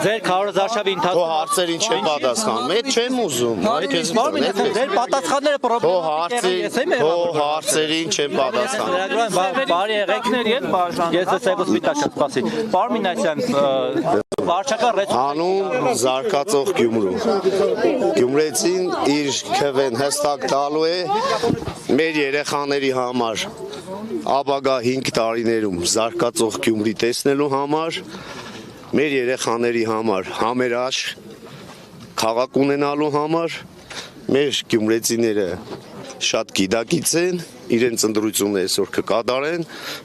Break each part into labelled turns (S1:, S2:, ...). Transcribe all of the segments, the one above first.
S1: Ձեր քարոզարշավի
S2: Քո հարցերին չեմ պատասխանում։ Այդ չեմ ուզում։
S1: Ձեր պատասխանները
S2: Քո հարցերին չեմ պատասխանում։
S1: Բարի եղեքներ են, ես սեգոս միտաշա սպասի։ Պարմինասյան, վարչական
S2: Անուն զարգացող Գյումրու։ Գյումրեցին իր քվեն հստակ տալու է մեր երեխաների համար ապագա 5 տարիներում զարգացող Գյումրի տեսնելու համար, մեր երեխաների համար համերաշխ քաղաք ունենալու համար, մեր գյումրեցիները շատ գիտակից են, իրենց ընտրությունը այսօր կկատարեն,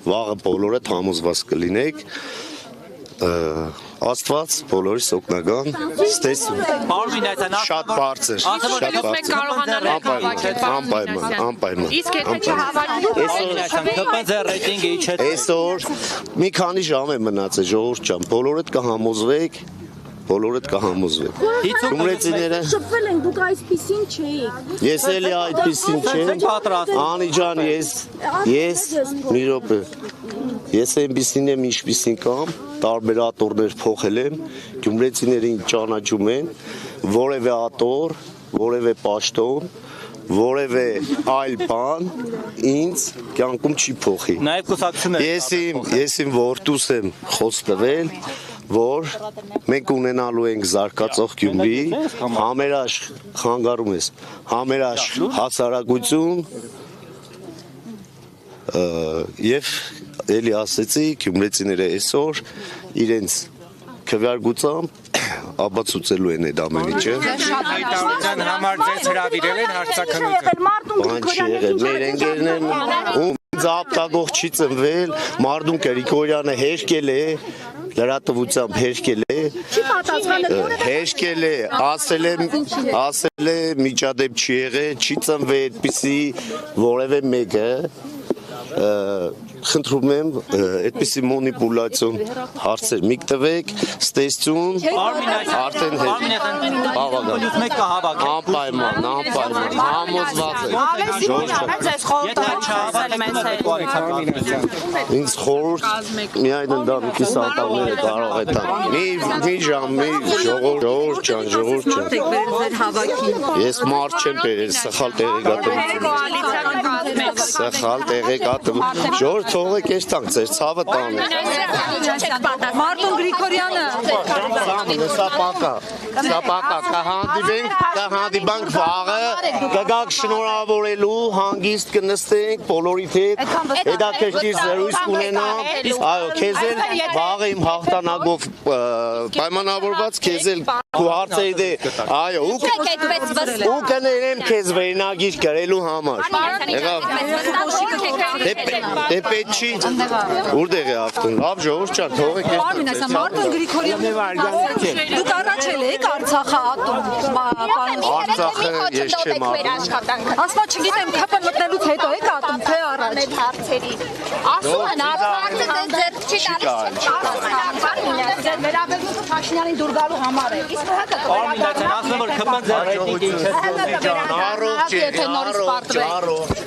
S2: վաղը բոլորը համոզված կլինեք, Աստված բոլորիս օգնական ստեսում։ Շատ բարձր, անպայման։
S3: Իսկ եթե չհավատի
S2: Այսօր մի քանի ժամ է մնացել, ժողովուրդ ջան, բոլորդ կհամոզվեք, Գյումրեցիները
S4: շփվել են, դուք այսպեսին չէիք։
S2: Ես էլի այդպեսին չեմ, Անի ջան, ես մի րոպե, ես այնպեսին եմ, ինչպեսին կամ, տարբեր ատորներ փոխել եմ, գյումրեցիներին ճանաչում են, որևէ ատոր, որևէ պաշտոն, որևէ այլ բան ինձ կյանքում չի փոխի։ Ես իմ որդուս եմ խոստվել, որ մենք ունենալու ենք զարգացող Գյումրի, համերաշխ խանգարում ես, համերաշխ հասարակություն եւ էլի ասեցի գյումրեցիները այսօր իրենց քվեարկությամբ ապացուցելու են այդ ամեն ինչը։
S5: Հայտարարության համար ձեզ հրավիրել են հարցակնություն։
S2: Բան չի եղել, մեր ընկերներն ում ձապտագող չի ծնվել, Մարդուն Գրիգորյանը հերկել է, լրատվությամբ հերկել է, ասել է միջադեպ չի եղել, չի ծնվել այդպիսի որևէ մեկը, խնդրում եմ այդպիսի մանիպուլյացիոն հարցեր մի տվեք, ստեսություն, արդեն անպայման, համոզված եք, ինձ խորհուրդ միայն ընտանիքի սատավները կարող է տան, մի ժամ, մի ժողովուրդ ջան, ես մարդ չեմ բերել, սխալ տեղեկատվություն, ժողովուրդ թողեք այս տանք, ձեր ցավը տանը։
S3: Մարդուն Գրիգորյանը
S2: Սա պակա, կհանդիպանք վաղը, կգաք շնորհավորելու, հանգիստ կնստենք, բոլորիդ հետ, հետաքրքիր զրույց կունենանք, այո, քեզ էլ վաղը իմ հաղթանակով պայմանավորված, քեզ էլ քո հարցերիդ է, այո, ու կներեմ քեզ վերնագիր գրելու համար։ Դե պետք չի, որտեղ է ավտոն, լավ ժողովուրդ ջան, թողեք ես։
S3: Պարմինասյան, Մարդուն Գրիգորյանը դուք առաջել եք Արցախը ատում։
S2: Արցախը ես չեմ ատում։
S3: Ասма չգիտեմ, ՔՊ մտնելուց հետո եք ատում, թե առաջ։
S4: Ասում են, Արցախը ձեր չի տալիս։ Ձեր վերաբերմունքը Փաշինյանին դուր գալու համար է։ Իսկ ՀԿ
S1: Պարմինասյան, ասում եմ, որ ԿՊ-ն ձեր ռեյտինգը իջեցրել է։
S2: Առողջ,